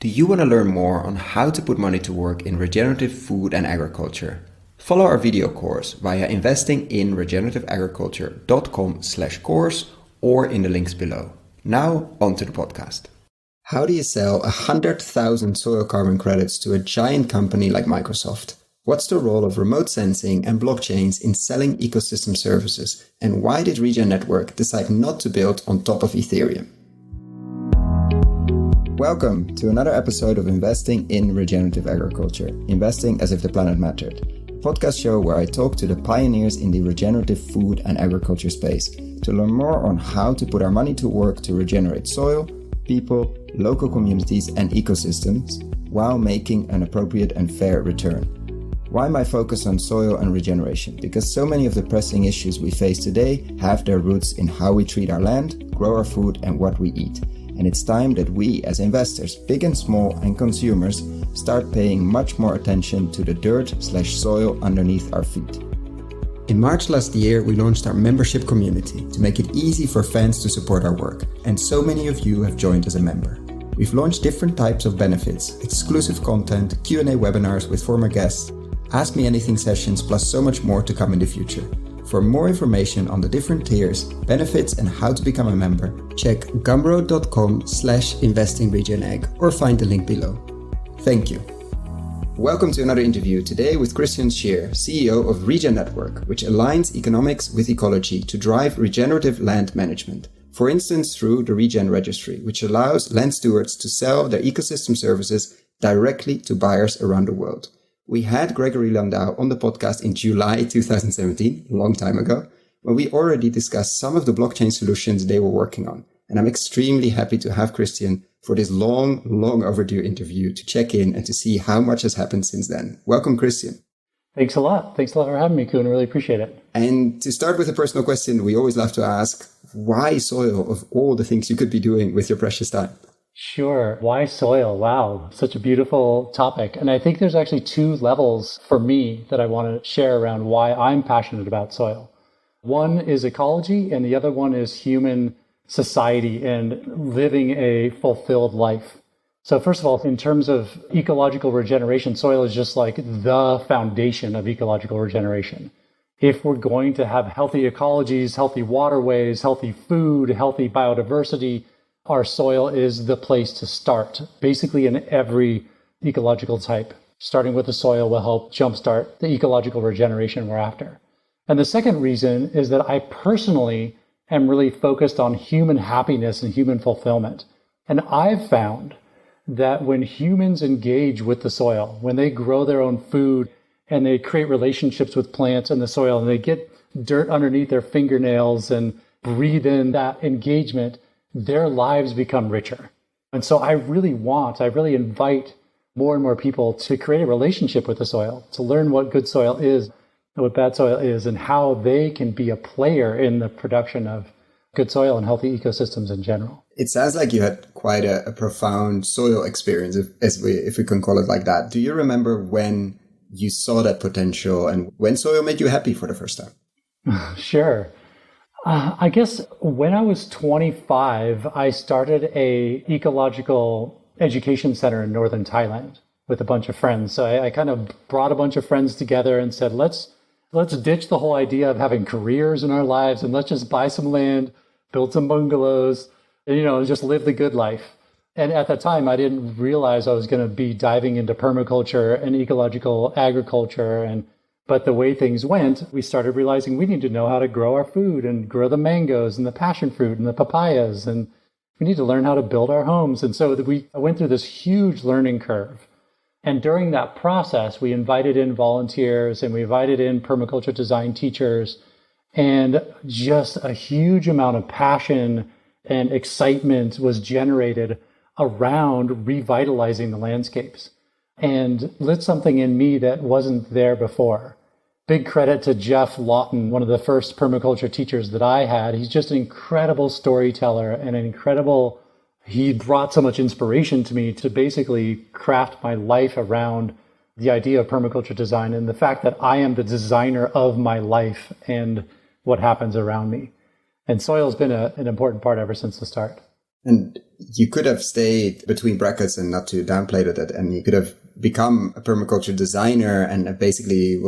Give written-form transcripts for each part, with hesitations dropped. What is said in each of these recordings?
Do you want to learn more on how to put money to work in regenerative food and agriculture? Follow our video course via investinginregenerativeagriculture.com/course or in the links below. Now, on to the podcast. How do you sell 100,000 soil carbon credits to a giant company like Microsoft? What's the role of remote sensing and blockchains in selling ecosystem services? And why did Regen Network decide not to build on top of Ethereum? Welcome to another episode of Investing in Regenerative Agriculture, investing as if the planet mattered. A podcast show where I talk to the pioneers in the regenerative food and agriculture space to learn more on how to put our money to work to regenerate soil, people, local communities and ecosystems while making an appropriate and fair return. Why my focus on soil and regeneration? Because so many of the pressing issues we face today have their roots in how we treat our land, grow our food and what we eat. And it's time that we as investors, big and small, and consumers start paying much more attention to the dirt/soil underneath our feet. In March last year, we launched our membership community to make it easy for fans to support our work. And so many of you have joined as a member. We've launched different types of benefits, exclusive content, Q&A webinars with former guests, Ask Me Anything sessions, plus so much more to come in the future. For more information on the different tiers, benefits and how to become a member, check gumroad.com/investingregenag or find the link below. Thank you. Welcome to another interview today with Christian Shearer, CEO of Regen Network, which aligns economics with ecology to drive regenerative land management. For instance, through the Regen Registry, which allows land stewards to sell their ecosystem services directly to buyers around the world. We had Gregory Landau on the podcast in July 2017, a long time ago, when we already discussed some of the blockchain solutions they were working on. And I'm extremely happy to have Christian for this long overdue interview to check in and to see how much has happened since then. Welcome, Christian. Thanks a lot. Thanks a lot for having me, Koen. I really appreciate it. And to start with a personal question, we always love to ask, why soil of all the things you could be doing with your precious time? Sure. Why soil? Wow. Such a beautiful topic. And I think there's actually two levels for me that I want to share around why I'm passionate about soil. One is ecology, and the other one is human society and living a fulfilled life. So first of all, in terms of ecological regeneration, soil is just like the foundation of ecological regeneration. If we're going to have healthy ecologies, healthy waterways, healthy food, healthy biodiversity, our soil is the place to start, basically in every ecological type. Starting with the soil will help jumpstart the ecological regeneration we're after. And the second reason is that I personally am really focused on human happiness and human fulfillment. And I've found that when humans engage with the soil, when they grow their own food and they create relationships with plants and the soil, and they get dirt underneath their fingernails and breathe in that engagement, their lives become richer. And so I really invite more and more people to create a relationship with the soil, to learn what good soil is and what bad soil is, and how they can be a player in the production of good soil and healthy ecosystems in general. It sounds like you had quite a profound soil experience, if we can call it like that. Do you remember when you saw that potential and when soil made you happy for the first time? Sure. I guess when I was 25, I started a ecological education center in northern Thailand with a bunch of friends. So I kind of brought a bunch of friends together and said, let's ditch the whole idea of having careers in our lives and let's just buy some land, build some bungalows, and, just live the good life. And at that time, I didn't realize I was going to be diving into permaculture and ecological agriculture. But the way things went, we started realizing we need to know how to grow our food and grow the mangoes and the passion fruit and the papayas. And we need to learn how to build our homes. And so I went through this huge learning curve. And during that process, we invited in volunteers and we invited in permaculture design teachers, and just a huge amount of passion and excitement was generated around revitalizing the landscapes, and lit something in me that wasn't there before. Big credit to Jeff Lawton, one of the first permaculture teachers that I had. He's just an incredible storyteller and he brought so much inspiration to me to basically craft my life around the idea of permaculture design and the fact that I am the designer of my life and what happens around me. And soil has been an important part ever since the start. And you could have stayed between brackets, and not to downplay that, and you could have become a permaculture designer and basically,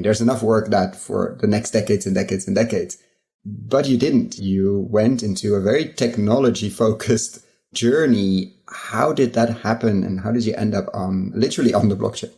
there's enough work that for the next decades and decades and decades. But you didn't. You went into a very technology-focused journey. How did that happen, and how did you end up literally on the blockchain?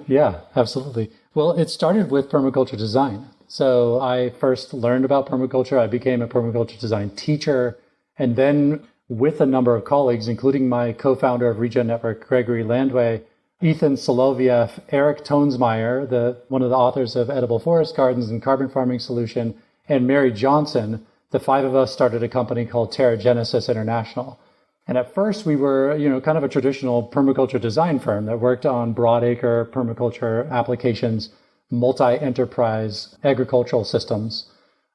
Yeah, absolutely. Well, it started with permaculture design. So I first learned about permaculture. I became a permaculture design teacher. And then with a number of colleagues, including my co-founder of Regen Network, Gregory Landway, Ethan Soloviev, Eric Tonesmeyer, one of the authors of Edible Forest Gardens and Carbon Farming Solution, and Mary Johnson, the five of us started a company called Terra International. And at first we were, kind of a traditional permaculture design firm that worked on broadacre permaculture applications, multi-enterprise agricultural systems.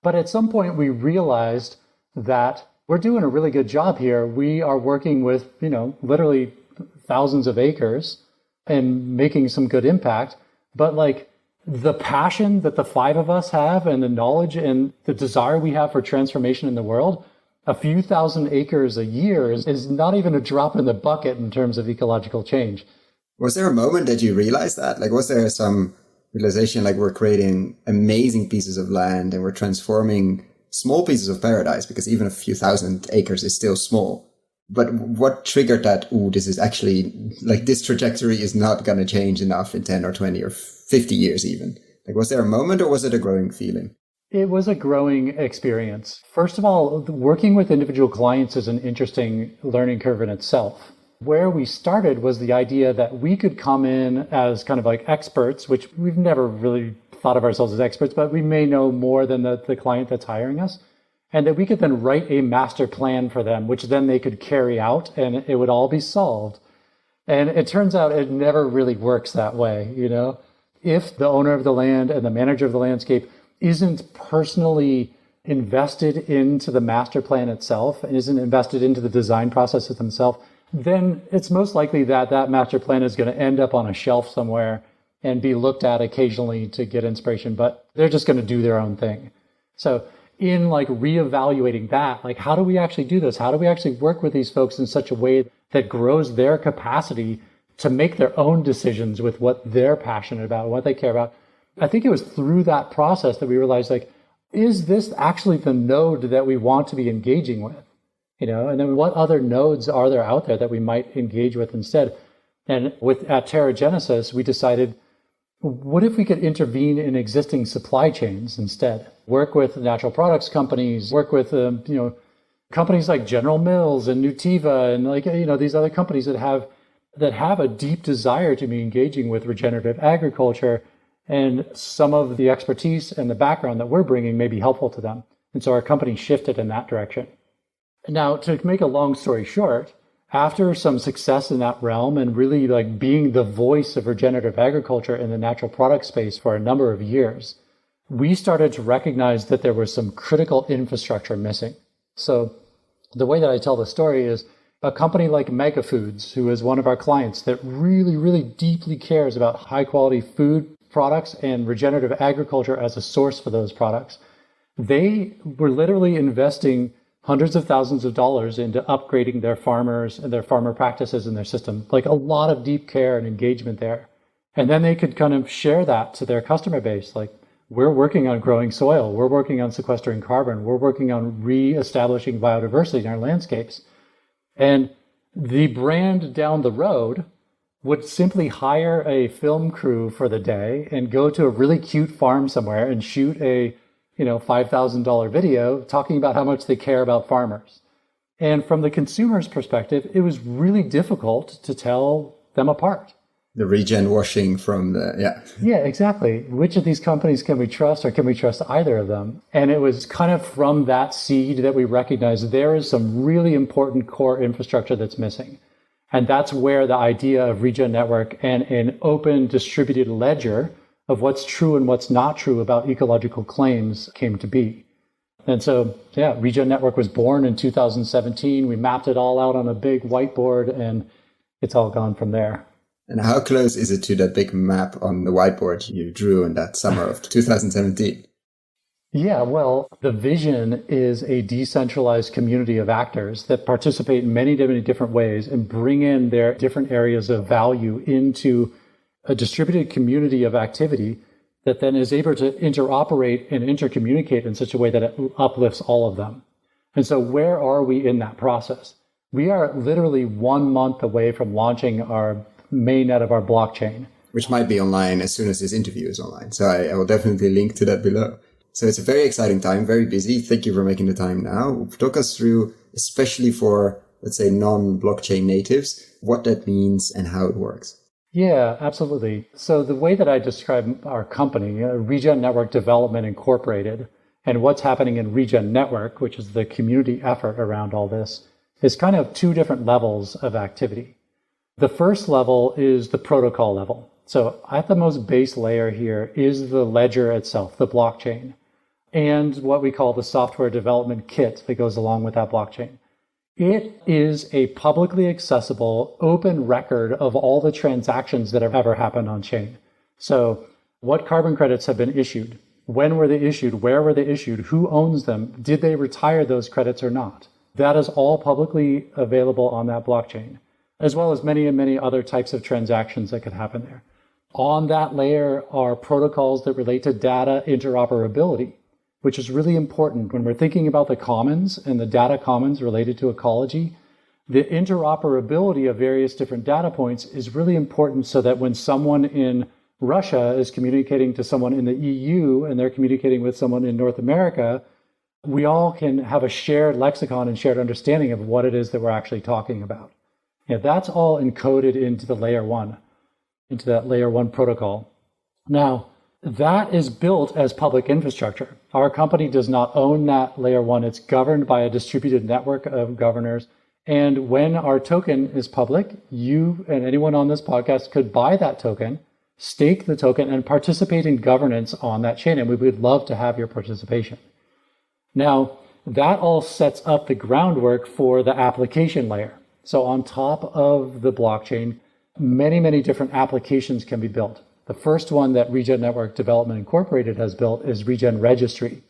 But at some point we realized that we're doing a really good job here. We are working with, literally thousands of acres and making some good impact. But the passion that the five of us have and the knowledge and the desire we have for transformation in the world, a few thousand acres a year is not even a drop in the bucket in terms of ecological change. Was there a moment that you realized that? Was there some realization we're creating amazing pieces of land and we're transforming small pieces of paradise, because even a few thousand acres is still small. But what triggered that? This is actually this trajectory is not going to change enough in 10 or 20 or 50 years even. Was there a moment, or was it a growing feeling? It was a growing experience. First of all, working with individual clients is an interesting learning curve in itself. Where we started was the idea that we could come in as kind of experts, which we've never really thought of ourselves as experts, but we may know more than the client that's hiring us, and that we could then write a master plan for them, which then they could carry out and it would all be solved. And it turns out it never really works that way. If the owner of the land and the manager of the landscape isn't personally invested into the master plan itself and isn't invested into the design processes themselves, then it's most likely that that master plan is going to end up on a shelf somewhere and be looked at occasionally to get inspiration, but they're just going to do their own thing. So in reevaluating that, how do we actually do this? How do we actually work with these folks in such a way that grows their capacity to make their own decisions with what they're passionate about, what they care about? I think it was through that process that we realized, is this actually the node that we want to be engaging with? And then what other nodes are there out there that we might engage with instead? And at Terra Genesis, we decided, what if we could intervene in existing supply chains instead? Work with natural products companies, work with companies like General Mills and Nutiva and these other companies that have a deep desire to be engaging with regenerative agriculture, and some of the expertise and the background that we're bringing may be helpful to them. And so our company shifted in that direction. Now, to make a long story short, after some success in that realm and really being the voice of regenerative agriculture in the natural product space for a number of years, we started to recognize that there was some critical infrastructure missing. So the way that I tell the story is a company like Mega Foods, who is one of our clients that really, really deeply cares about high quality food products and regenerative agriculture as a source for those products, they were literally investing hundreds of thousands of dollars into upgrading their farmers and their farmer practices in their system, a lot of deep care and engagement there. And then they could kind of share that to their customer base. We're working on growing soil. We're working on sequestering carbon. We're working on reestablishing biodiversity in our landscapes. And the brand down the road would simply hire a film crew for the day and go to a really cute farm somewhere and shoot a $5,000 video talking about how much they care about farmers. And from the consumer's perspective, it was really difficult to tell them apart. The regen washing from Yeah, exactly. Which of these companies can we trust, or can we trust either of them? And it was kind of from that seed that we recognized there is some really important core infrastructure that's missing. And that's where the idea of Regen Network and an open distributed ledger of what's true and what's not true about ecological claims came to be. And so, Regen Network was born in 2017. We mapped it all out on a big whiteboard, and it's all gone from there. And how close is it to that big map on the whiteboard you drew in that summer of 2017? Yeah, well, the vision is a decentralized community of actors that participate in many, many different ways and bring in their different areas of value into a distributed community of activity that then is able to interoperate and intercommunicate in such a way that it uplifts all of them. And so where are we in that process? We are literally 1 month away from launching our mainnet of our blockchain. Which might be online as soon as this interview is online. So I will definitely link to that below. So it's a very exciting time, very busy. Thank you for making the time now. Talk us through, especially for, let's say, non-blockchain natives, what that means and how it works. Yeah, absolutely. So the way that I describe our company, Regen Network Development Incorporated, and what's happening in Regen Network, which is the community effort around all this, is kind of two different levels of activity. The first level is the protocol level. So at the most base layer here is the ledger itself, the blockchain, and what we call the software development kit that goes along with that blockchain. It is a publicly accessible, open record of all the transactions that have ever happened on chain. So what carbon credits have been issued? When were they issued? Where were they issued? Who owns them? Did they retire those credits or not? That is all publicly available on that blockchain, as well as many and many other types of transactions that could happen there. On that layer are protocols that relate to data interoperability, which is really important when we're thinking about the commons and the data commons related to ecology. The interoperability of various different data points is really important so that when someone in Russia is communicating to someone in the EU and they're communicating with someone in North America, we all can have a shared lexicon and shared understanding of what it is that we're actually talking about. Yeah, that's all encoded into the layer one, into that layer one protocol. Now, that is built as public infrastructure. Our company does not own that layer one. It's governed by a distributed network of governors. And when our token is public, you and anyone on this podcast could buy that token, stake the token, and participate in governance on that chain. And we would love to have your participation. Now, that all sets up the groundwork for the application layer. So on top of the blockchain, many, many different applications can be built. The first one that Regen Network Development Incorporated has built is Regen Registry.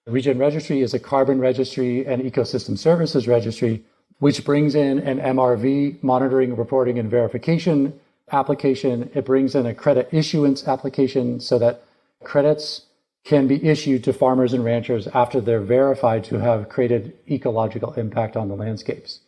The Regen Registry is a carbon registry and ecosystem services registry, which brings in an MRV, monitoring, reporting, and verification application. It brings in a credit issuance application so that credits can be issued to farmers and ranchers after they're verified to have created ecological impact on the landscapes.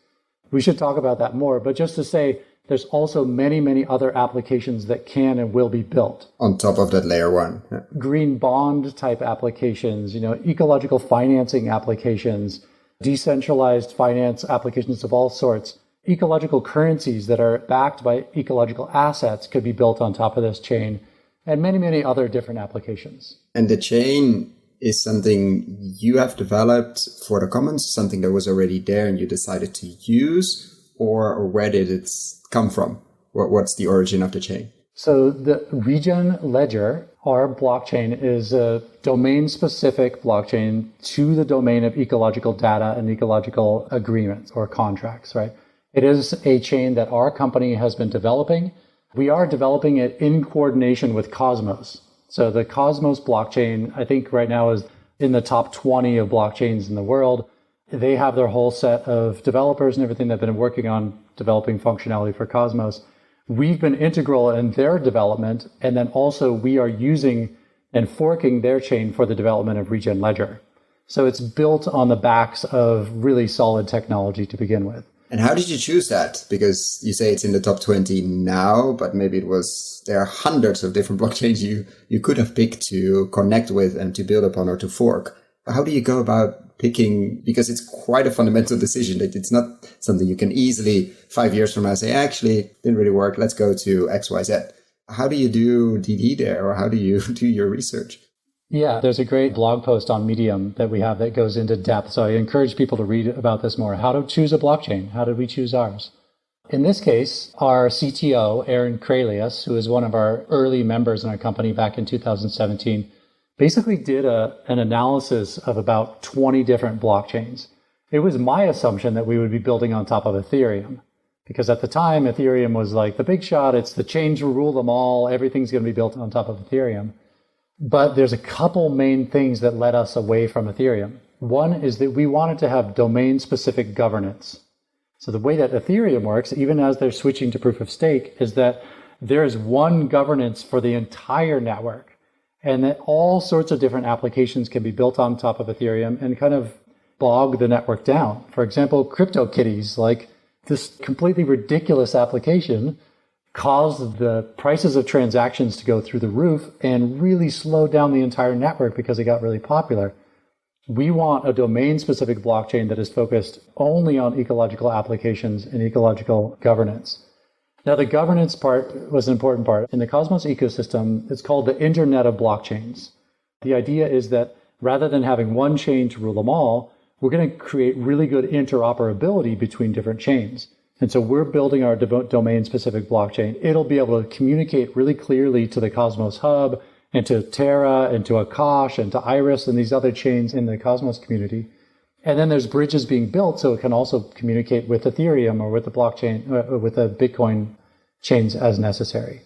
We should talk about that more, but just to say, there's also many, many other applications that can and will be built. On top of that layer one. Yeah. Green bond type applications, ecological financing applications, decentralized finance applications of all sorts. Ecological currencies that are backed by ecological assets could be built on top of this chain, and many, many other different applications. And the chain is something you have developed for the commons, something that was already there and you decided to use, or where did it come from? What's the origin of the chain? So the Regen Ledger, our blockchain, is a domain-specific blockchain to the domain of ecological data and ecological agreements or contracts, right? It is a chain that our company has been developing. We are developing it in coordination with Cosmos. So the Cosmos blockchain, I think right now is in the top 20 of blockchains in the world. They have their whole set of developers and everything that have been working on developing functionality for Cosmos. We've been integral in their development, and then also we are using and forking their chain for the development of Regen Ledger. So it's built on the backs of really solid technology to begin with. And how did you choose that? Because you say it's in the top 20 now, but maybe there are hundreds of different blockchains you could have picked to connect with and to build upon or to fork. How do you go about picking, because it's quite a fundamental decision that it's not something you can easily 5 years from now say, actually, didn't really work, let's go to XYZ. How do you do DD there, or how do you do your research? Yeah, there's a great blog post on Medium that we have that goes into depth. So I encourage people to read about this more. How to choose a blockchain. How did we choose ours? In this case, our CTO, Aaron Kralius, who is one of our early members in our company back in 2017, basically did an analysis of about 20 different blockchains. It was my assumption that we would be building on top of Ethereum, because at the time, Ethereum was like the big shot. It's the chain to rule them all. Everything's going to be built on top of Ethereum. But there's a couple main things that led us away from Ethereum. One is that we wanted to have domain-specific governance. So the way that Ethereum works, even as they're switching to proof of stake, is that there is one governance for the entire network, and that all sorts of different applications can be built on top of Ethereum and kind of bog the network down. For example, CryptoKitties, like this completely ridiculous application, caused the prices of transactions to go through the roof and really slowed down the entire network because it got really popular. We want a domain-specific blockchain that is focused only on ecological applications and ecological governance. Now, the governance part was an important part. In the Cosmos ecosystem, it's called the Internet of Blockchains. The idea is that rather than having one chain to rule them all, we're going to create really good interoperability between different chains. And so we're building our domain-specific blockchain. It'll be able to communicate really clearly to the Cosmos Hub and to Terra and to Akash and to Iris and these other chains in the Cosmos community. And then there's bridges being built so it can also communicate with Ethereum or with the blockchain, with the Bitcoin chains as necessary.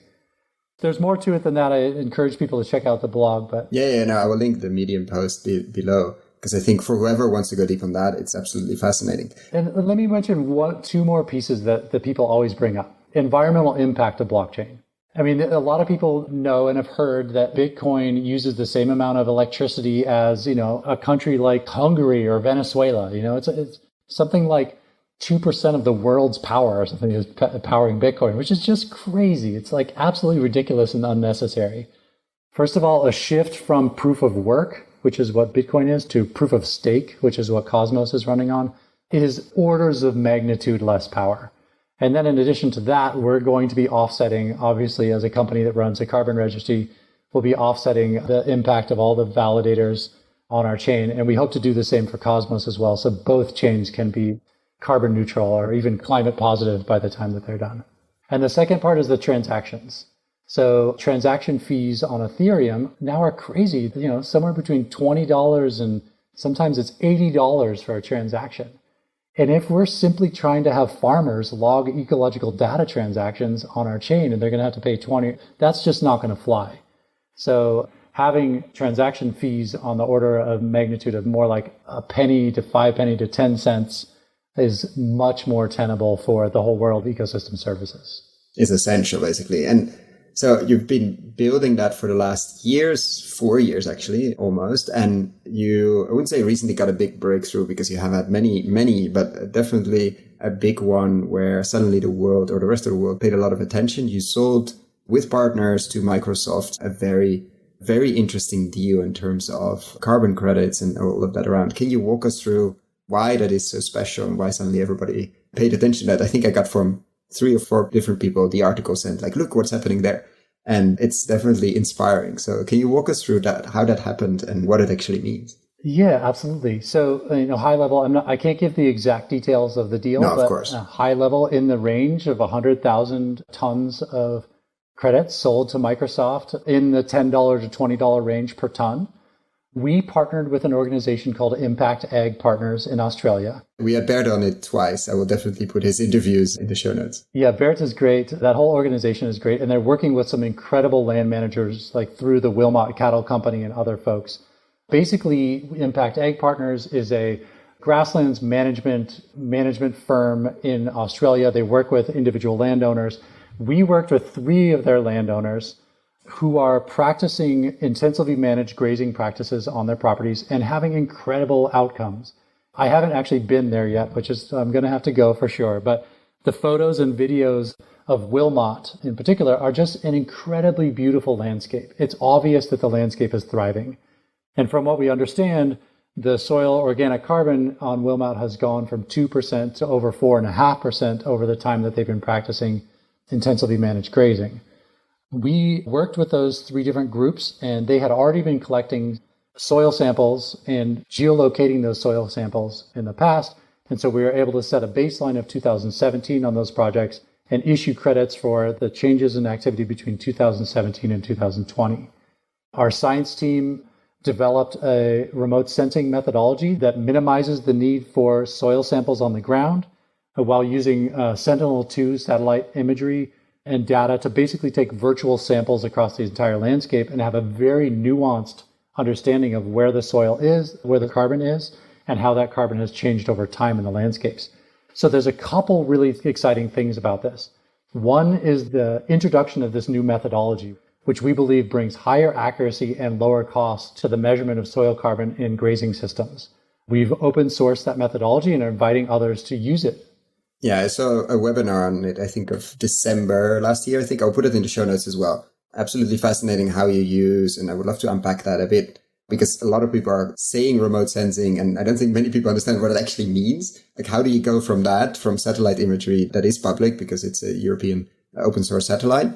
There's more to it than that. I encourage people to check out the blog. But no, I will link the Medium post below, because I think for whoever wants to go deep on that, it's absolutely fascinating. And let me mention two more pieces that people always bring up. Environmental impact of blockchain. I mean, a lot of people know and have heard that Bitcoin uses the same amount of electricity as, a country like Hungary or Venezuela. It's something like 2% of the world's power or something is powering Bitcoin, which is just crazy. It's like absolutely ridiculous and unnecessary. First of all, a shift from proof of work, which is what Bitcoin is, to proof of stake, which is what Cosmos is running on, is orders of magnitude less power. And then in addition to that, we're going to be offsetting, obviously, as a company that runs a carbon registry, we'll be offsetting the impact of all the validators on our chain. And we hope to do the same for Cosmos as well. So both chains can be carbon neutral or even climate positive by the time that they're done. And the second part is the transactions. So transaction fees on Ethereum now are crazy, somewhere between $20 and sometimes it's $80 for a transaction. And if we're simply trying to have farmers log ecological data transactions on our chain and they're going to have to pay $20, that's just not going to fly. So having transaction fees on the order of magnitude of more like a penny to 5 penny to 10 cents is much more tenable for the whole world ecosystem services. It's essential, basically. And so you've been building that for the last 4 years, actually, almost. And you, I wouldn't say recently got a big breakthrough because you have had many, but definitely a big one where suddenly the world or the rest of the world paid a lot of attention. You sold with partners to Microsoft a very, very interesting deal in terms of carbon credits and all of that around. Can you walk us through why that is so special and why suddenly everybody paid attention to that? I think I got from 3 or 4 different people the article sent, like, look what's happening there. And it's definitely inspiring. So can you walk us through that, how that happened and what it actually means? Yeah, absolutely. So, high level, I can't give the exact details of the deal, no, but of course. High level in the range of 100,000 tons of credits sold to Microsoft in the $10 to $20 range per ton. We partnered with an organization called Impact Ag Partners in Australia. We had Bert on it twice. I will definitely put his interviews in the show notes. Yeah, Bert is great. That whole organization is great. And they're working with some incredible land managers, like through the Wilmot Cattle Company and other folks. Basically, Impact Ag Partners is a grasslands management firm in Australia. They work with individual landowners. We worked with 3 of their landowners who are practicing intensively managed grazing practices on their properties and having incredible outcomes. I haven't actually been there yet, which is, I'm going to have to go for sure. But the photos and videos of Wilmot in particular are just an incredibly beautiful landscape. It's obvious that the landscape is thriving. And from what we understand, the soil organic carbon on Wilmot has gone from 2% to over 4.5% over the time that they've been practicing intensively managed grazing. We worked with those 3 different groups, and they had already been collecting soil samples and geolocating those soil samples in the past. And so we were able to set a baseline of 2017 on those projects and issue credits for the changes in activity between 2017 and 2020. Our science team developed a remote sensing methodology that minimizes the need for soil samples on the ground while using Sentinel-2 satellite imagery and data to basically take virtual samples across the entire landscape and have a very nuanced understanding of where the soil is, where the carbon is, and how that carbon has changed over time in the landscapes. So there's a couple really exciting things about this. One is the introduction of this new methodology, which we believe brings higher accuracy and lower costs to the measurement of soil carbon in grazing systems. We've open sourced that methodology and are inviting others to use it. Yeah, I saw a webinar on it, I think of December last year. I think I'll put it in the show notes as well. Absolutely fascinating how you use, and I would love to unpack that a bit, because a lot of people are saying remote sensing, and I don't think many people understand what it actually means. Like, how do you go from that, from satellite imagery that is public, because it's a European open source satellite,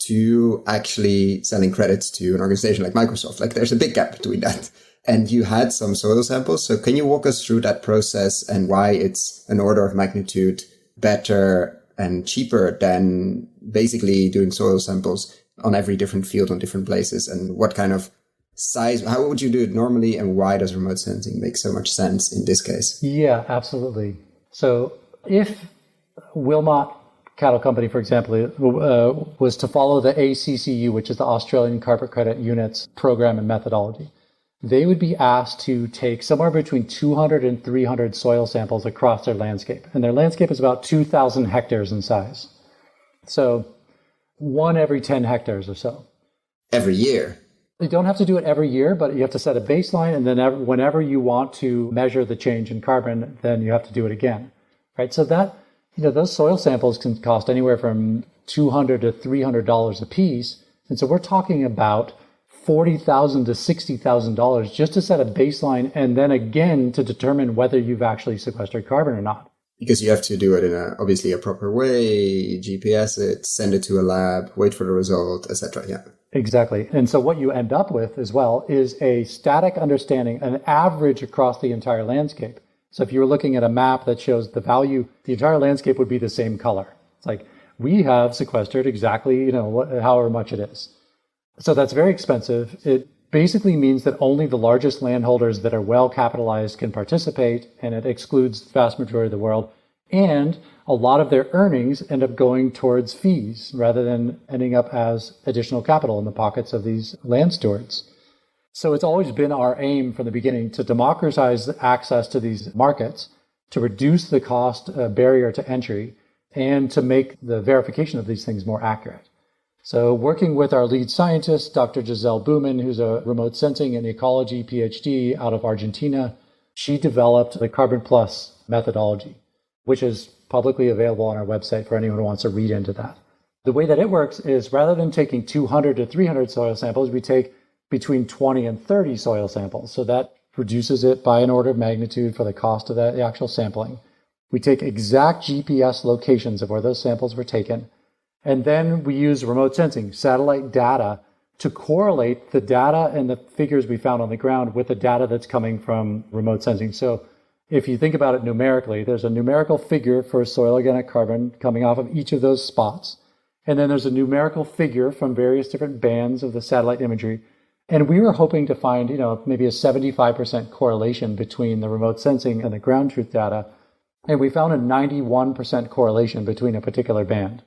to actually selling credits to an organization like Microsoft? Like, there's a big gap between that. And you had some soil samples. So can you walk us through that process and why it's an order of magnitude better and cheaper than basically doing soil samples on every different field on different places? And what kind of size, how would you do it normally? And why does remote sensing make so much sense in this case? Yeah, absolutely. So if Wilmot Cattle Company, for example, was to follow the ACCU, which is the Australian Carpet Credit Units program and methodology, they would be asked to take somewhere between 200 and 300 soil samples across their landscape. And their landscape is about 2,000 hectares in size. So one every 10 hectares or so. Every year? You don't have to do it every year, but you have to set a baseline. And then whenever you want to measure the change in carbon, then you have to do it again. Right? So that, those soil samples can cost anywhere from $200 to $300 a piece. And so we're talking about $40,000 to $60,000 just to set a baseline, and then again to determine whether you've actually sequestered carbon or not. Because you have to do it in obviously a proper way, GPS it, send it to a lab, wait for the result, etc. Yeah. Exactly. And so what you end up with as well is a static understanding, an average across the entire landscape. So if you were looking at a map that shows the value, the entire landscape would be the same color. It's like, we have sequestered exactly, however much it is. So that's very expensive. It basically means that only the largest landholders that are well capitalized can participate, and it excludes the vast majority of the world. And a lot of their earnings end up going towards fees rather than ending up as additional capital in the pockets of these land stewards. So it's always been our aim from the beginning to democratize access to these markets, to reduce the cost barrier to entry, and to make the verification of these things more accurate. So working with our lead scientist, Dr. Giselle Buhmann, who's a remote sensing and ecology PhD out of Argentina, she developed the Carbon Plus methodology, which is publicly available on our website for anyone who wants to read into that. The way that it works is rather than taking 200 to 300 soil samples, we take between 20 and 30 soil samples. So that reduces it by an order of magnitude for the cost of the actual sampling. We take exact GPS locations of where those samples were taken. And then we use remote sensing, satellite data, to correlate the data and the figures we found on the ground with the data that's coming from remote sensing. So if you think about it numerically, there's a numerical figure for soil organic carbon coming off of each of those spots. And then there's a numerical figure from various different bands of the satellite imagery. And we were hoping to find, maybe a 75% correlation between the remote sensing and the ground truth data. And we found a 91% correlation between a particular band.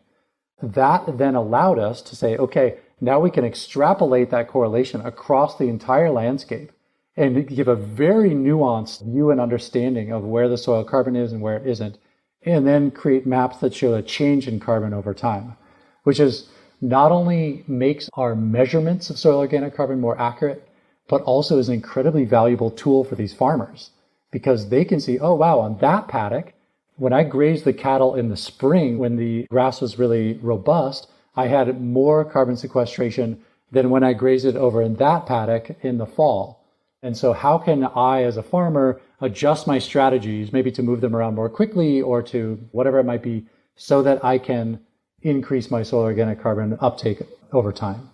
That then allowed us to say, okay, now we can extrapolate that correlation across the entire landscape and give a very nuanced view and understanding of where the soil carbon is and where it isn't, and then create maps that show a change in carbon over time, which is not only makes our measurements of soil organic carbon more accurate, but also is an incredibly valuable tool for these farmers because they can see, oh, wow, on that paddock, when I grazed the cattle in the spring, when the grass was really robust, I had more carbon sequestration than when I grazed it over in that paddock in the fall. And so how can I, as a farmer, adjust my strategies, maybe to move them around more quickly or to whatever it might be, so that I can increase my soil organic carbon uptake over time?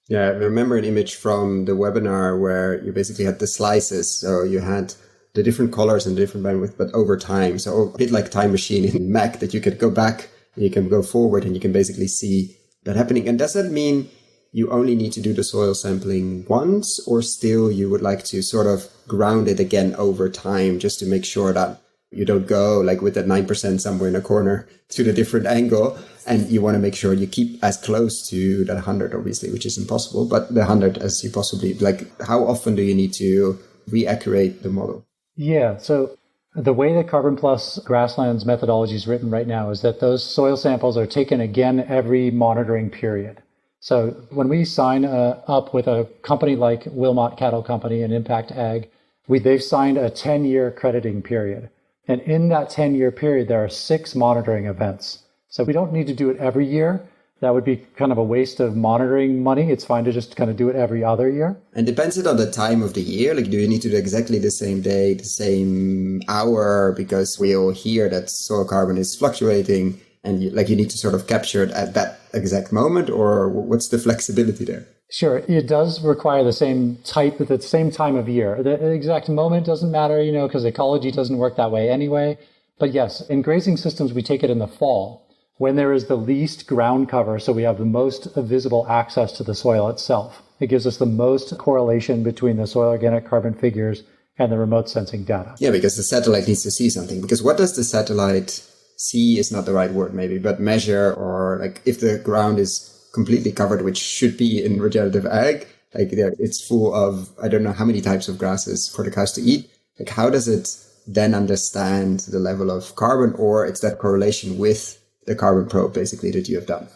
Yeah, I remember an image from the webinar where you basically had the slices. So you had the different colors and different bandwidth, but over time. So a bit like Time Machine in Mac, that you could go back and you can go forward and you can basically see that happening. And does that mean you only need to do the soil sampling once, or still you would like to sort of ground it again over time just to make sure that You don't go like with that 9% somewhere in a corner to the different angle. And you want to make sure you keep as close to that 100, obviously, which is impossible, but the 100 as you possibly, like how often do you need to reaccurate the model? Yeah. So the way that Carbon Plus Grasslands methodology is written right now is that those soil samples are taken again every monitoring period. So when we sign up with a company like Wilmot Cattle Company and Impact Ag, they've signed a 10-year crediting period. And in that 10-year period, there are 6 monitoring events. So we don't need to do it every year. That would be kind of a waste of monitoring money. It's fine to just kind of do it every other year. And depends it on the time of the year? Like, do you need to do exactly the same day, the same hour? Because we all hear that soil carbon is fluctuating and you need to sort of capture it at that exact moment, or what's the flexibility there? Sure. It does require the same type at the same time of year. The exact moment doesn't matter, because ecology doesn't work that way anyway. But yes, in grazing systems, we take it in the fall when there is the least ground cover. So we have the most visible access to the soil itself. It gives us the most correlation between the soil organic carbon figures and the remote sensing data. Yeah, because the satellite needs to see something. Because what does the satellite see is not the right word maybe, but measure, or like if the ground is completely covered, which should be in regenerative ag, like it's full of, I don't know how many types of grasses for the cows to eat. Like how does it then understand the level of carbon, or it's that correlation with the carbon probe basically that you have done?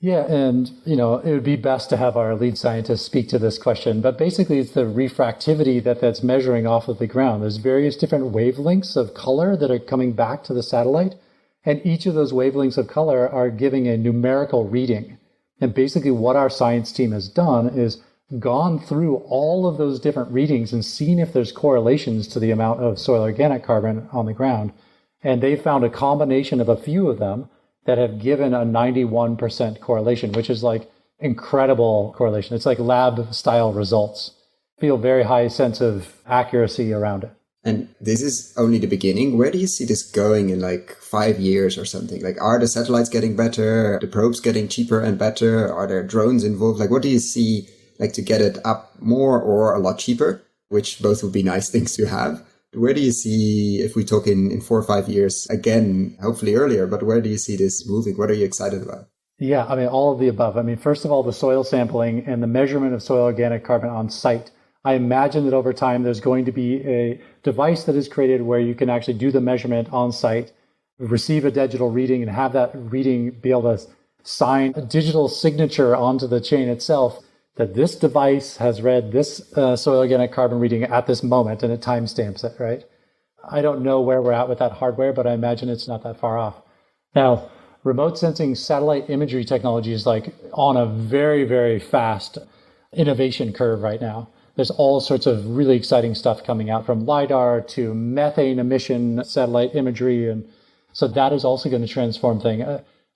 Yeah, and it would be best to have our lead scientist speak to this question, but basically it's the refractivity that's measuring off of the ground. There's various different wavelengths of color that are coming back to the satellite, and each of those wavelengths of color are giving a numerical reading. And basically what our science team has done is gone through all of those different readings and seen if there's correlations to the amount of soil organic carbon on the ground. And they found a combination of a few of them that have given a 91% correlation, which is like incredible correlation. It's like lab style results. Feel very high sense of accuracy around it. And this is only the beginning. Where do you see this going in like 5 years or something? Like, are the satellites getting better? The probes getting cheaper and better? Are there drones involved? Like, what do you see like to get it up more or a lot cheaper, which both would be nice things to have? Where do you see, if we talk in 4 or 5 years, again, hopefully earlier, but where do you see this moving? What are you excited about? Yeah, all of the above. First of all, the soil sampling and the measurement of soil organic carbon on site. I imagine that over time, there's going to be a device that is created where you can actually do the measurement on site, receive a digital reading, and have that reading be able to sign a digital signature onto the chain itself that this device has read this soil organic carbon reading at this moment, and it timestamps it, right? I don't know where we're at with that hardware, but I imagine it's not that far off. Now, remote sensing satellite imagery technology is like on a very, very fast innovation curve right now. There's all sorts of really exciting stuff coming out, from LiDAR to methane emission satellite imagery. And so that is also going to transform things.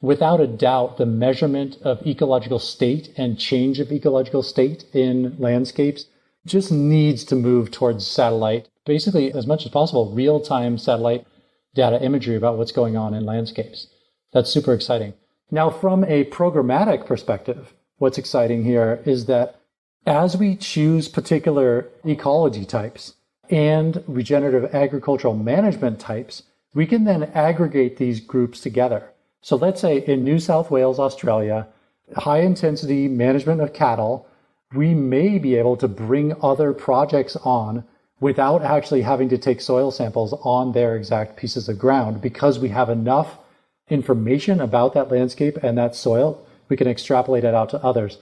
Without a doubt, the measurement of ecological state and change of ecological state in landscapes just needs to move towards satellite. Basically, as much as possible, real-time satellite data imagery about what's going on in landscapes. That's super exciting. Now, from a programmatic perspective, what's exciting here is that as we choose particular ecology types and regenerative agricultural management types, we can then aggregate these groups together. So let's say in New South Wales, Australia, high intensity management of cattle, we may be able to bring other projects on without actually having to take soil samples on their exact pieces of ground, because we have enough information about that landscape and that soil, we can extrapolate it out to others.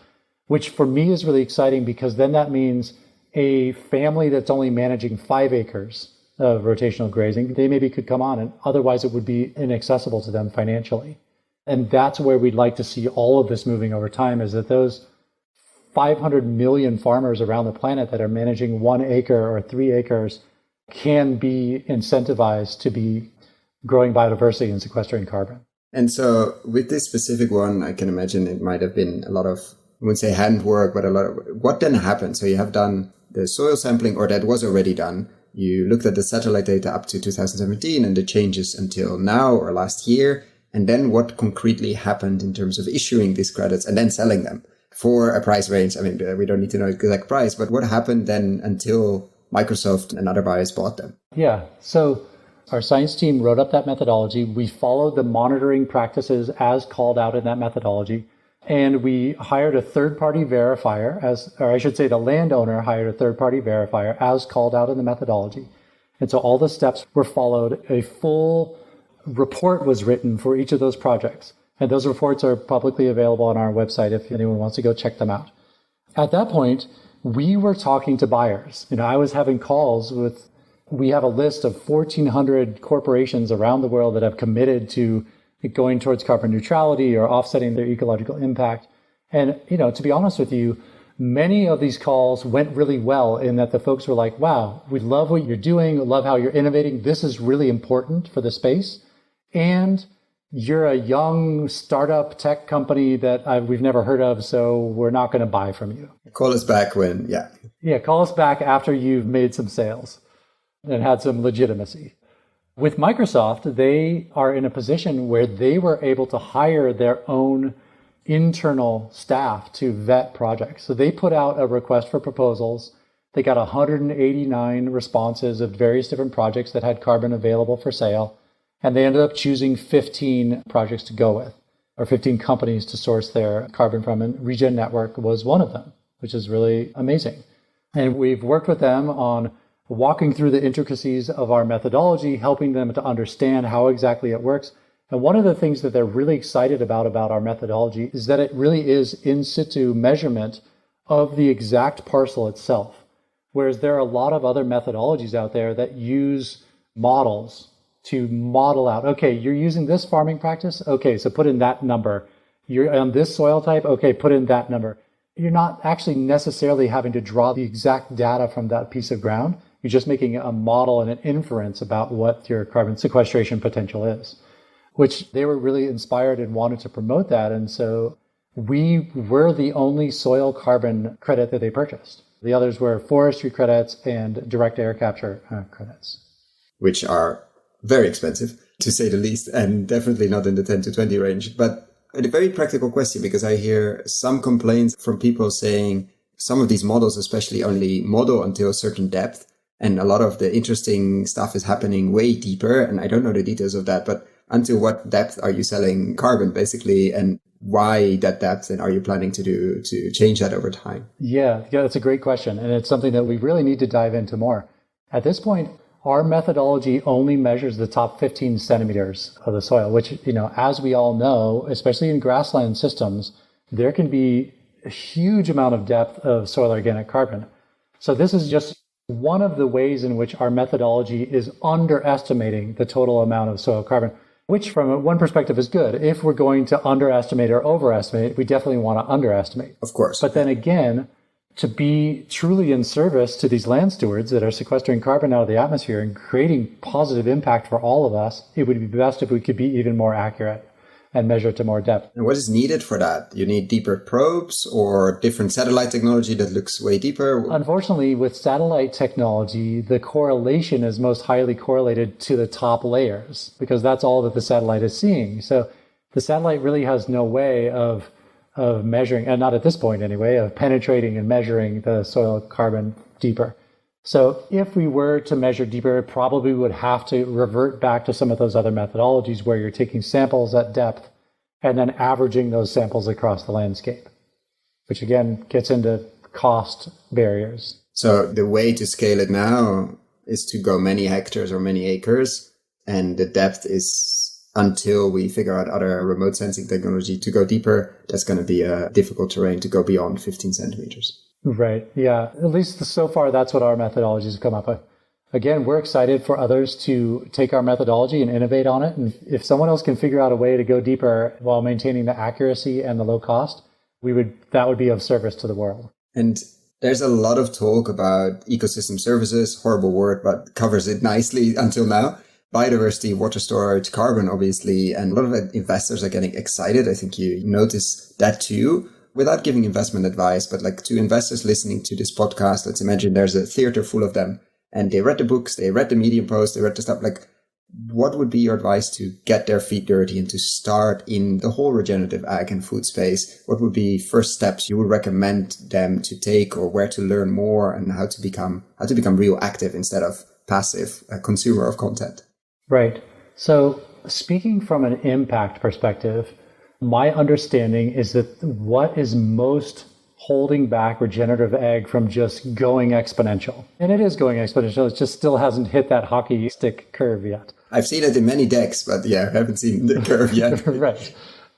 Which for me is really exciting, because then that means a family that's only managing 5 acres of rotational grazing, they maybe could come on, and otherwise it would be inaccessible to them financially. And that's where we'd like to see all of this moving over time, is that those 500 million farmers around the planet that are managing 1 acre or 3 acres can be incentivized to be growing biodiversity and sequestering carbon. And so with this specific one, I can imagine it might have been a lot of, I wouldn't say handwork, but a lot of, what then happened? So you have done the soil sampling, or that was already done. You looked at the satellite data up to 2017 and the changes until now or last year. And then what concretely happened in terms of issuing these credits and then selling them for a price range? I mean, we don't need to know the exact price, but what happened then until Microsoft and other buyers bought them? Yeah. So Our science team wrote up that methodology. We followed the monitoring practices as called out in that methodology. And we hired a third-party verifier, the landowner hired a third-party verifier as called out in the methodology. And so all the steps were followed. A full report was written for each of those projects. And those reports are publicly available on our website if anyone wants to go check them out. At that point, we were talking to buyers. I was having calls we have a list of 1,400 corporations around the world that have committed to going towards carbon neutrality or offsetting their ecological impact. And, to be honest with you, many of these calls went really well in that the folks were like, wow, we love what you're doing, love how you're innovating. This is really important for the space. And you're a young startup tech company that we've never heard of, so we're not going to buy from you. Call us back when, Yeah, call us back after you've made some sales and had some legitimacy. With Microsoft, they are in a position where they were able to hire their own internal staff to vet projects. So they put out a request for proposals. They got 189 responses of various different projects that had carbon available for sale. And they ended up choosing 15 projects to go with, or 15 companies to source their carbon from. And Regen Network was one of them, which is really amazing. And we've worked with them on walking through the intricacies of our methodology, helping them to understand how exactly it works. And one of the things that they're really excited about our methodology is that it really is in situ measurement of the exact parcel itself. Whereas there are a lot of other methodologies out there that use models to model out, okay, you're using this farming practice? Okay, so put in that number. You're on this soil type? Okay, put in that number. You're not actually necessarily having to draw the exact data from that piece of ground. You're just making a model and an inference about what your carbon sequestration potential is, which they were really inspired and wanted to promote that. And so we were the only soil carbon credit that they purchased. The others were forestry credits and direct air capture credits. Which are very expensive, to say the least, and definitely not in the 10 to 20 range. But a very practical question, because I hear some complaints from people saying some of these models especially only model until a certain depth. And a lot of the interesting stuff is happening way deeper. And I don't know the details of that, but until what depth are you selling carbon, basically? And why that depth? And are you planning to change that over time? Yeah, that's a great question. And it's something that we really need to dive into more. At this point, our methodology only measures the top 15 centimeters of the soil, which, as we all know, especially in grassland systems, there can be a huge amount of depth of soil organic carbon. So this is just one of the ways in which our methodology is underestimating the total amount of soil carbon, which from one perspective is good. If we're going to underestimate or overestimate, we definitely want to underestimate. Of course. But then again, to be truly in service to these land stewards that are sequestering carbon out of the atmosphere and creating positive impact for all of us, it would be best if we could be even more accurate and measure to more depth. And what is needed for that? You need deeper probes or different satellite technology that looks way deeper? Unfortunately, with satellite technology, the correlation is most highly correlated to the top layers because that's all that the satellite is seeing. So the satellite really has no way of measuring, and not at this point anyway, of penetrating and measuring the soil carbon deeper. So if we were to measure deeper, it probably would have to revert back to some of those other methodologies where you're taking samples at depth and then averaging those samples across the landscape, which again gets into cost barriers. So the way to scale it now is to go many hectares or many acres, and the depth is, until we figure out other remote sensing technology to go deeper, that's going to be a difficult terrain to go beyond 15 centimeters. Right. Yeah. At least so far, that's what our methodologies have come up with. Again, we're excited for others to take our methodology and innovate on it. And if someone else can figure out a way to go deeper while maintaining the accuracy and the low cost, that would be of service to the world. And there's a lot of talk about ecosystem services, horrible word, but covers it nicely until now. Biodiversity, water storage, carbon, obviously, and a lot of investors are getting excited. I think you notice that too. Without giving investment advice, but like to investors listening to this podcast, let's imagine there's a theater full of them and they read the books, they read the Medium post, they read the stuff. Like, what would be your advice to get their feet dirty and to start in the whole regenerative ag and food space? What would be first steps you would recommend them to take, or where to learn more and how to become real active instead of passive consumer of content? Right. So speaking from an impact perspective, my understanding is that what is most holding back regenerative ag from just going exponential, and it is going exponential, it just still hasn't hit that hockey stick curve yet. I've seen it in many decks, but I haven't seen the curve yet. Right.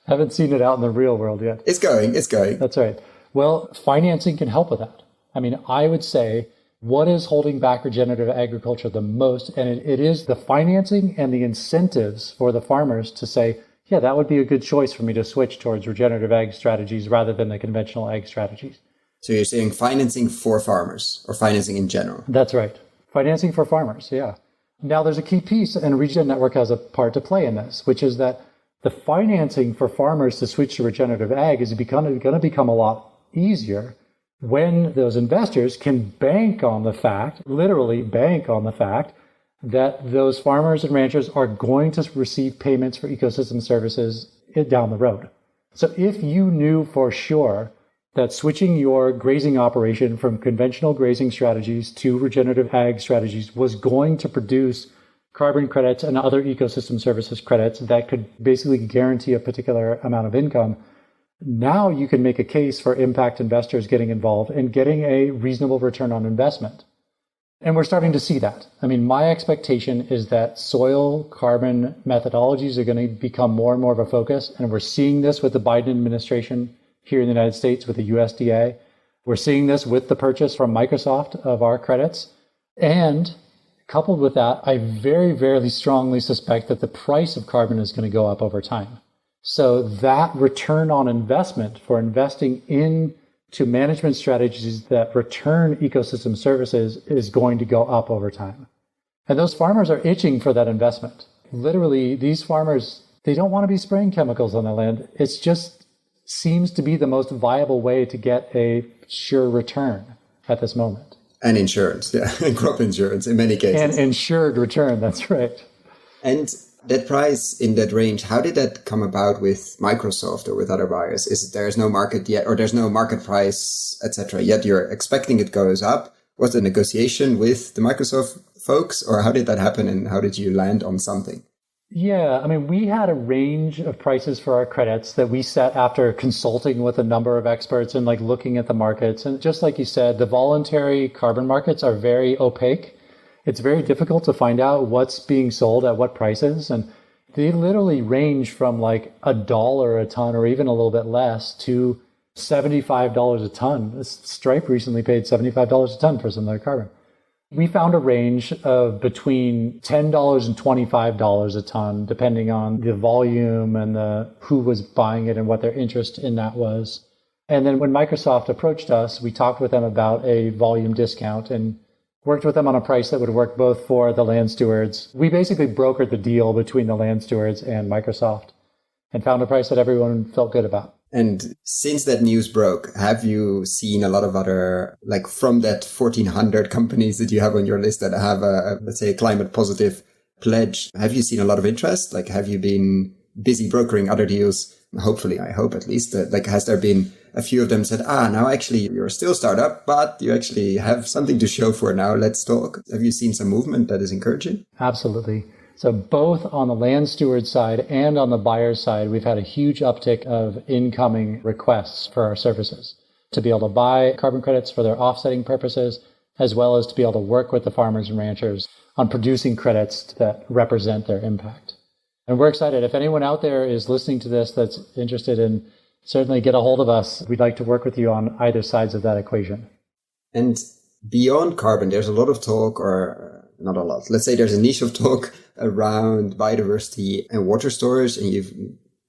Haven't seen it out in the real world yet. It's going. That's right. Well, financing can help with that. I mean, I would say what is holding back regenerative agriculture the most, and it is the financing and the incentives for the farmers to say, yeah, that would be a good choice for me to switch towards regenerative ag strategies rather than the conventional ag strategies. So you're saying financing for farmers or financing in general? That's right. Financing for farmers, yeah. Now there's a key piece, and Regen Network has a part to play in this, which is that the financing for farmers to switch to regenerative ag is going to become a lot easier when those investors can bank on the fact, literally bank on the fact, that those farmers and ranchers are going to receive payments for ecosystem services down the road. So if you knew for sure that switching your grazing operation from conventional grazing strategies to regenerative ag strategies was going to produce carbon credits and other ecosystem services credits that could basically guarantee a particular amount of income, now you can make a case for impact investors getting involved and getting a reasonable return on investment. And we're starting to see that. I mean, my expectation is that soil carbon methodologies are going to become more and more of a focus. And we're seeing this with the Biden administration here in the United States with the USDA. We're seeing this with the purchase from Microsoft of our credits. And coupled with that, I very, very strongly suspect that the price of carbon is going to go up over time. So that return on investment for investing into management strategies that return ecosystem services is going to go up over time. And those farmers are itching for that investment. Literally, these farmers, they don't want to be spraying chemicals on their land. It just seems to be the most viable way to get a sure return at this moment. And insurance, yeah, and crop insurance in many cases. And insured return, that's right. And that price in that range, how did that come about with Microsoft or with other buyers? There's no market yet, or there's no market price, etc. Yet you're expecting it goes up? Was it a negotiation with the Microsoft folks, or how did that happen, and how did you land on something? Yeah, I mean, we had a range of prices for our credits that we set after consulting with a number of experts and looking at the markets. And just like you said, the voluntary carbon markets are very opaque. It's very difficult to find out what's being sold at what prices. And they literally range from $1 a ton or even a little bit less to $75 a ton. Stripe recently paid $75 a ton for some of their carbon. We found a range of between $10 and $25 a ton, depending on the volume and who was buying it and what their interest in that was. And then when Microsoft approached us, we talked with them about a volume discount and worked with them on a price that would work both for the land stewards. We basically brokered the deal between the land stewards and Microsoft and found a price that everyone felt good about. And since that news broke, have you seen a lot of other, from that 1,400 companies that you have on your list that have let's say, a climate positive pledge, have you seen a lot of interest? Have you been busy brokering other deals? Hopefully, I hope at least. Has there been a few of them said, now actually you're still a startup, but you actually have something to show for now. Let's talk. Have you seen some movement that is encouraging? Absolutely. So both on the land steward side and on the buyer side, we've had a huge uptick of incoming requests for our services to be able to buy carbon credits for their offsetting purposes, as well as to be able to work with the farmers and ranchers on producing credits that represent their impact. And we're excited. If anyone out there is listening to this that's interested in, certainly get a hold of us. We'd like to work with you on either sides of that equation. And beyond carbon, there's a lot of talk, or not a lot. Let's say there's a niche of talk around biodiversity and water storage, and you've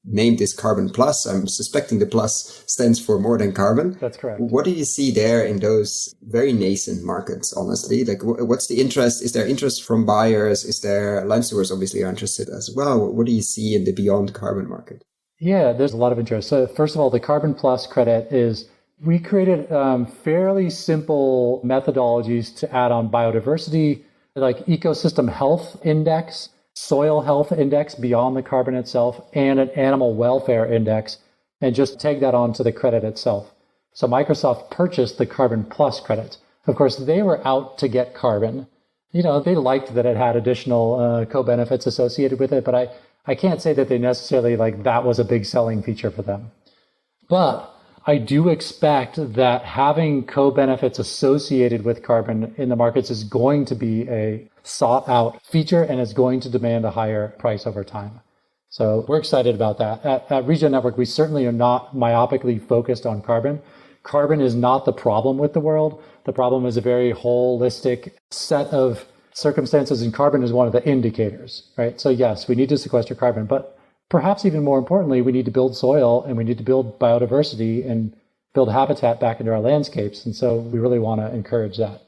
named this Carbon Plus. I'm suspecting the plus stands for more than carbon. That's correct. What do you see there in those very nascent markets, honestly? What's the interest? Is there interest from buyers? Is there land stewards obviously are interested as well? What do you see in the beyond carbon market? Yeah, there's a lot of interest. So first of all, the Carbon Plus credit is, we created fairly simple methodologies to add on biodiversity, like ecosystem health index, soil health index beyond the carbon itself, and an animal welfare index, and just tag that onto the credit itself. So Microsoft purchased the Carbon Plus credit. Of course, they were out to get carbon. They liked that it had additional co-benefits associated with it, but I can't say that they necessarily that was a big selling feature for them. But I do expect that having co-benefits associated with carbon in the markets is going to be a sought out feature and is going to demand a higher price over time. So we're excited about that. At Regen Network, we certainly are not myopically focused on carbon. Carbon is not the problem with the world. The problem is a very holistic set of circumstances, and carbon is one of the indicators, right? So yes, we need to sequester carbon, but perhaps even more importantly, we need to build soil and we need to build biodiversity and build habitat back into our landscapes. And so we really want to encourage that.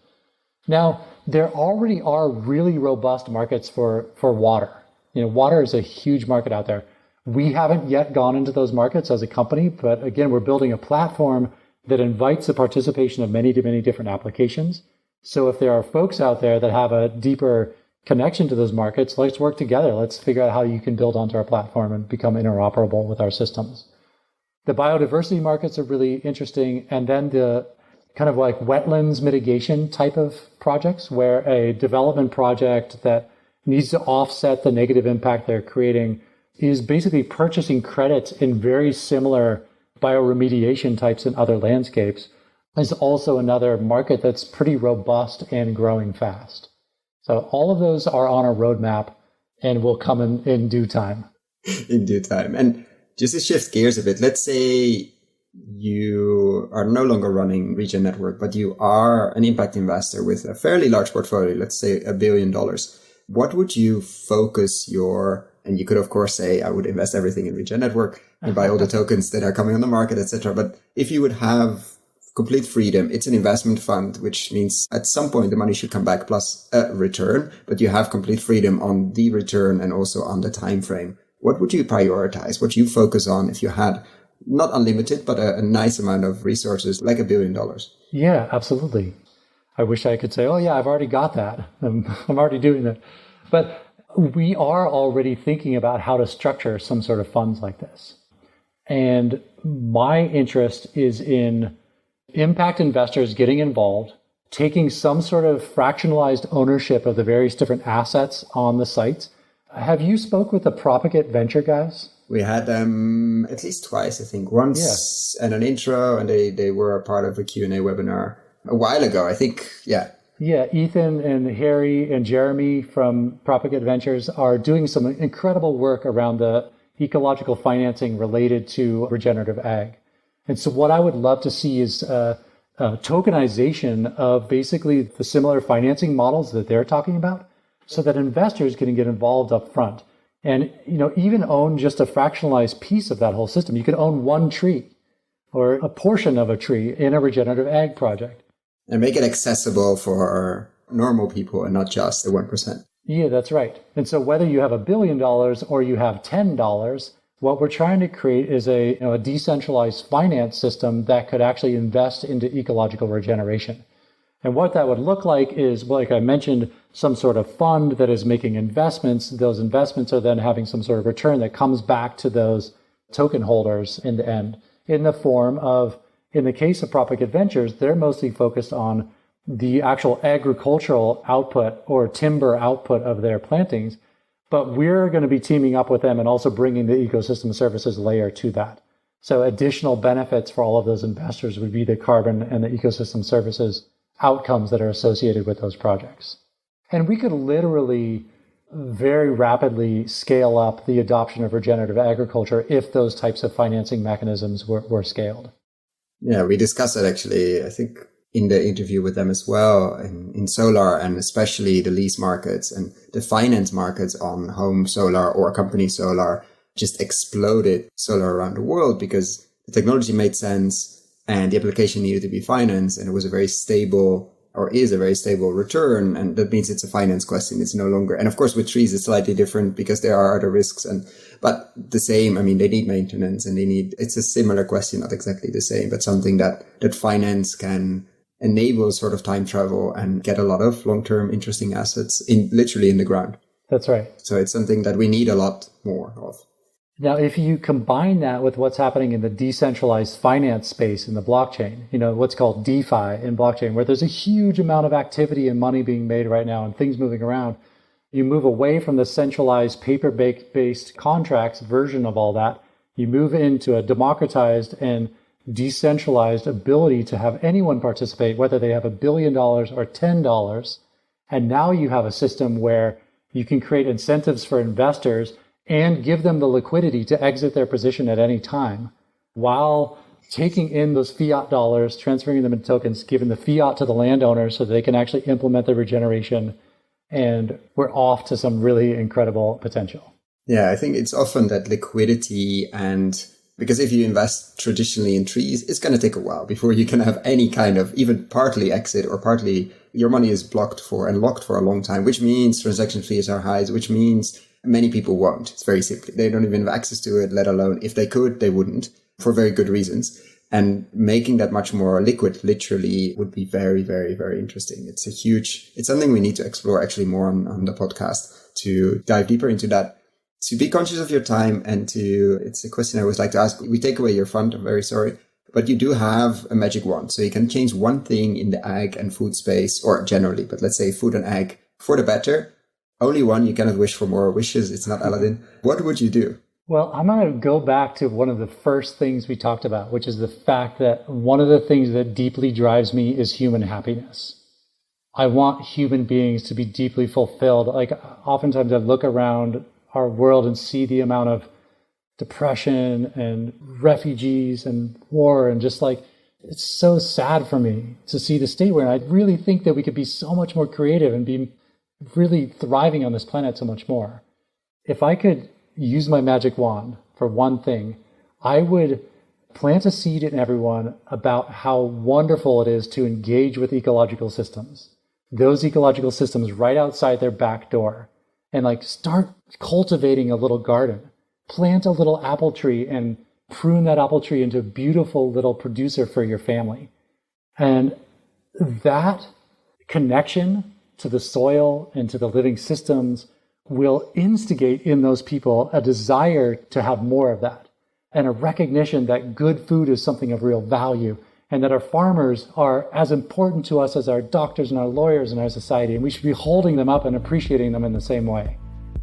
Now, there already are really robust markets for water. Water is a huge market out there. We haven't yet gone into those markets as a company, but again, we're building a platform that invites the participation of many different applications. So if there are folks out there that have a deeper connection to those markets, let's work together. Let's figure out how you can build onto our platform and become interoperable with our systems. The biodiversity markets are really interesting. And then the kind of wetlands mitigation type of projects, where a development project that needs to offset the negative impact they're creating is basically purchasing credits in very similar bioremediation types in other landscapes, is also another market that's pretty robust and growing fast. So all of those are on our roadmap and will come in due time. In due time. And just to shift gears a bit, let's say you are no longer running Regen Network, but you are an impact investor with a fairly large portfolio, let's say $1 billion. What would you focus and you could of course say, I would invest everything in Regen Network and buy all the tokens that are coming on the market, etc. But if you would have complete freedom, it's an investment fund, which means at some point the money should come back plus a return, but you have complete freedom on the return and also on the time frame. What would you prioritize? What do you focus on if you had not unlimited, but a nice amount of resources like $1 billion? Yeah, absolutely. I wish I could say, oh yeah, I've already got that. I'm already doing that. But we are already thinking about how to structure some sort of funds like this. And my interest is in impact investors getting involved, taking some sort of fractionalized ownership of the various different assets on the sites. Have you spoke with the Propagate Venture guys? We had them at least twice, I think. Once and an intro, and they were a part of a Q&A webinar a while ago, I think. Yeah. Yeah, Ethan and Harry and Jeremy from Propagate Ventures are doing some incredible work around the ecological financing related to regenerative ag. And so what I would love to see is tokenization of basically the similar financing models that they're talking about, so that investors can get involved up front and even own just a fractionalized piece of that whole system. You could own one tree or a portion of a tree in a regenerative ag project. And make it accessible for normal people and not just the 1%. Yeah, that's right. And so whether you have $1 billion or you have $10, what we're trying to create is a decentralized finance system that could actually invest into ecological regeneration. And what that would look like is, like I mentioned, some sort of fund that is making investments. Those investments are then having some sort of return that comes back to those token holders in the end, in the form of, in the case of Propagate Ventures, they're mostly focused on the actual agricultural output or timber output of their plantings. But we're going to be teaming up with them and also bringing the ecosystem services layer to that. So additional benefits for all of those investors would be the carbon and the ecosystem services outcomes that are associated with those projects. And we could literally very rapidly scale up the adoption of regenerative agriculture if those types of financing mechanisms were scaled. Yeah, we discussed that actually, I think, in the interview with them as well, in solar, and especially the lease markets and the finance markets on home solar or company solar just exploded solar around the world because the technology made sense and the application needed to be financed, and it was a very stable, or is a very stable return. And that means it's a finance question. It's no longer, and of course with trees, it's slightly different because there are other risks, but the same, I mean, they need maintenance and it's a similar question, not exactly the same, but something that finance can enable sort of time travel and get a lot of long-term interesting assets literally in the ground. That's right. So it's something that we need a lot more of. Now, if you combine that with what's happening in the decentralized finance space in the blockchain, what's called DeFi in blockchain, where there's a huge amount of activity and money being made right now and things moving around, you move away from the centralized paper-based contracts version of all that. You move into a democratized and decentralized ability to have anyone participate, whether they have $1 billion or $10. And now you have a system where you can create incentives for investors and give them the liquidity to exit their position at any time while taking in those fiat dollars, transferring them into tokens, giving the fiat to the landowners so that they can actually implement the regeneration. And we're off to some really incredible potential. Yeah, I think it's often that liquidity, and because if you invest traditionally in trees, it's going to take a while before you can have any kind of even partly exit, or partly your money is blocked for and locked for a long time, which means transaction fees are high, which means many people won't. It's very simply, they don't even have access to it, let alone if they could, they wouldn't, for very good reasons. And making that much more liquid literally would be very, very, very interesting. It's something we need to explore actually more on the podcast, to dive deeper into that, to be conscious of your time, and it's a question I always like to ask. We take away your fund, I'm very sorry, but you do have a magic wand. So you can change one thing in the ag and food space, or generally, but let's say food and ag, for the better. Only one, you cannot wish for more wishes. It's not Aladdin. What would you do? Well, I'm going to go back to one of the first things we talked about, which is the fact that one of the things that deeply drives me is human happiness. I want human beings to be deeply fulfilled. Like, oftentimes I look around our world and see the amount of depression and refugees and war, and just like, it's so sad for me to see the state we're in. I really think that we could be so much more creative and be really thriving on this planet so much more. If I could use my magic wand for one thing, I would plant a seed in everyone about how wonderful it is to engage with ecological systems. Those ecological systems right outside their back door, and like start cultivating a little garden. Plant a little apple tree and prune that apple tree into a beautiful little producer for your family. And that connection to the soil and to the living systems will instigate in those people a desire to have more of that, and a recognition that good food is something of real value, and that our farmers are as important to us as our doctors and our lawyers in our society, and we should be holding them up and appreciating them in the same way.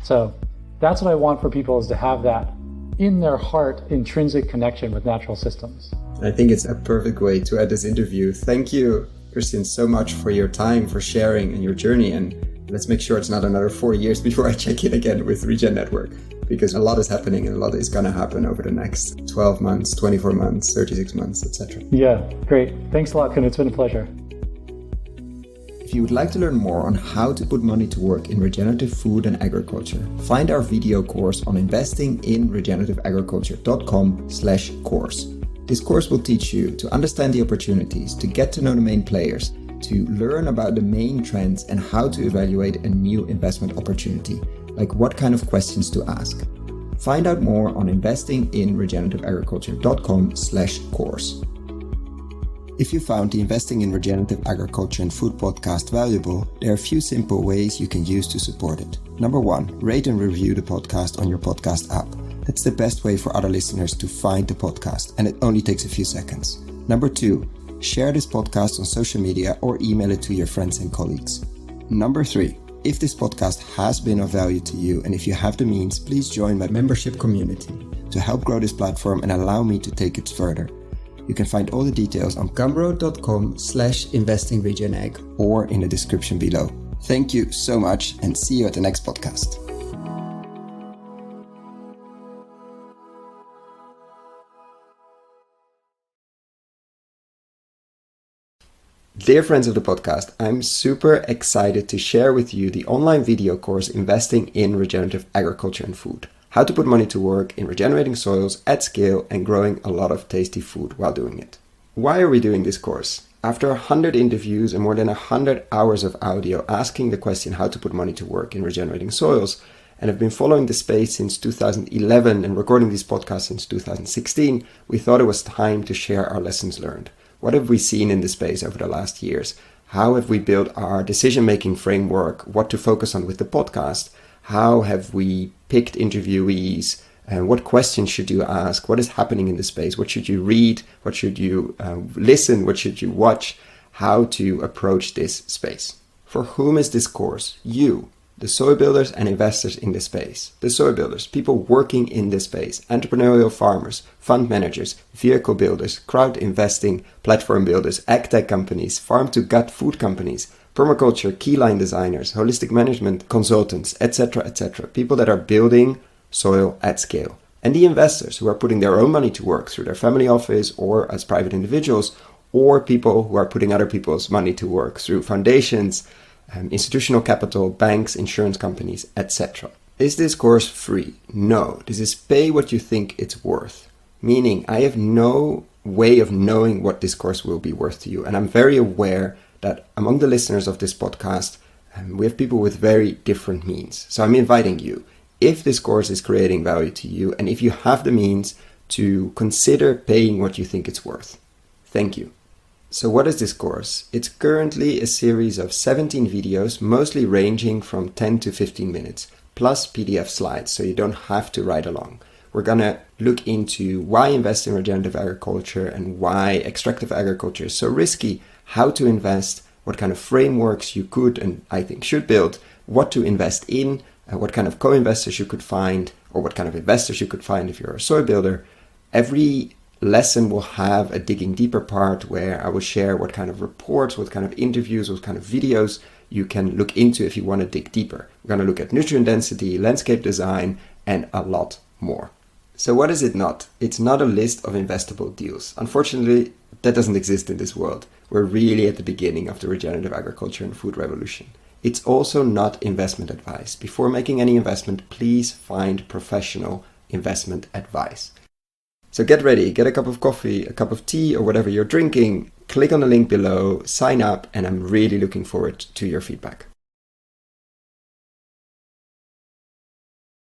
So that's what I want for people, is to have that in their heart intrinsic connection with natural systems. I think it's a perfect way to end this interview. Thank you, Christian, so much for your time, for sharing and your journey. And let's make sure it's not another 4 years before I check in again with Regen Network, because a lot is happening and a lot is going to happen over the next 12 months, 24 months, 36 months, etc. Yeah, great. Thanks a lot, Koen. It's been a pleasure. If you would like to learn more on how to put money to work in regenerative food and agriculture, find our video course on investinginregenerativeagriculture.com/course. This course will teach you to understand the opportunities, to get to know the main players, to learn about the main trends and how to evaluate a new investment opportunity, like what kind of questions to ask. Find out more on investinginregenerativeagriculture.com/course. If you found the Investing in Regenerative Agriculture and Food podcast valuable, there are a few simple ways you can use to support it. Number 1, rate and review the podcast on your podcast app. That's the best way for other listeners to find the podcast, and it only takes a few seconds. Number 2, share this podcast on social media or email it to your friends and colleagues. Number 3, if this podcast has been of value to you, and if you have the means, please join my membership community to help grow this platform and allow me to take it further. You can find all the details on gumroad.com/investingregenag or in the description below. Thank you so much, and see you at the next podcast. Dear friends of the podcast, I'm super excited to share with you the online video course Investing in Regenerative Agriculture and Food. How to put money to work in regenerating soils at scale and growing a lot of tasty food while doing it. Why are we doing this course? After 100 interviews and more than 100 hours of audio asking the question how to put money to work in regenerating soils, and have been following the space since 2011 and recording these podcasts since 2016, we thought it was time to share our lessons learned. What have we seen in the space over the last years? How have we built our decision-making framework? What to focus on with the podcast? How have we picked interviewees? What questions should you ask? What is happening in the space? What should you read? What should you listen? What should you watch? How to approach this space. For whom is this course? You, the soil builders and investors in this space. The soil builders, people working in this space, entrepreneurial farmers, fund managers, vehicle builders, crowd investing, platform builders, agtech companies, farm-to-gut food companies, permaculture, keyline designers, holistic management consultants, etc., etc. People that are building soil at scale. And the investors who are putting their own money to work through their family office or as private individuals, or people who are putting other people's money to work through foundations, institutional capital, banks, insurance companies, etc. Is this course free? No. This is pay what you think it's worth. Meaning, I have no way of knowing what this course will be worth to you. And I'm very aware that among the listeners of this podcast, we have people with very different means. So I'm inviting you, if this course is creating value to you, and if you have the means, to consider paying what you think it's worth. Thank you. So what is this course? It's currently a series of 17 videos, mostly ranging from 10 to 15 minutes, plus PDF slides, so you don't have to ride along. We're gonna look into why invest in regenerative agriculture and why extractive agriculture is so risky, how to invest, what kind of frameworks you could and I think should build, what to invest in, what kind of co-investors you could find, or what kind of investors you could find if you're a soil builder. Every lesson will have a digging deeper part where I will share what kind of reports, what kind of interviews, what kind of videos you can look into if you want to dig deeper. We're going to look at nutrient density, landscape design, and a lot more. So what is it not? It's not a list of investable deals. Unfortunately, that doesn't exist in this world. We're really at the beginning of the regenerative agriculture and food revolution. It's also not investment advice. Before making any investment, please find professional investment advice. So get ready, get a cup of coffee, a cup of tea, or whatever you're drinking, click on the link below, sign up, and I'm really looking forward to your feedback.